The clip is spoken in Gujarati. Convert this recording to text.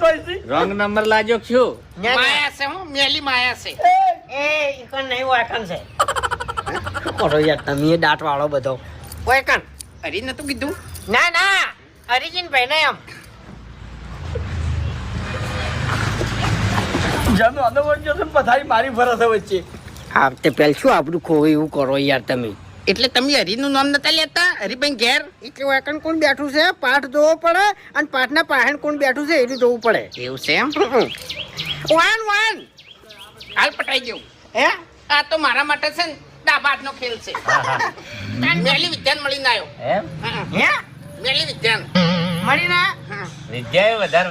આવતો હશે. રોંગ નંબર લાજો છું. માયા છે હું મેલી માયા છે. એ ઈકન નહીં વાકન છે. કરો યાર તમે દાંત વાળો બધો. ઓય કાન હરી નતું કીધું. ના ના હરિજીન ભાઈ ને એમ. જાનો આનો વળજો છે પથારી મારી ભરસે વચ્ચે. આ તે પેલ શું આપણું ખોવે એવું કરો યાર તમે. એટલે તમે હરીનું નામ નતા લેતા હરીભાઈ ઘેર. એટલે વાકન કોણ બેઠું છે પાઠ જોવો પડે અને પાઠના પાહણ કોણ બેઠું છે એટલું જોવું પડે. એવું છે એમ. વાન વાન હાલ પટાઈ ગયું. હે આ તો મારા માટે છે ને દાબાદનો ખેલ છે. મેલી વિદ્યાન મળીને આવ્યો. એમ હે મેલી વિદ્યાન મળીને હા વિદ્યાએ વધારે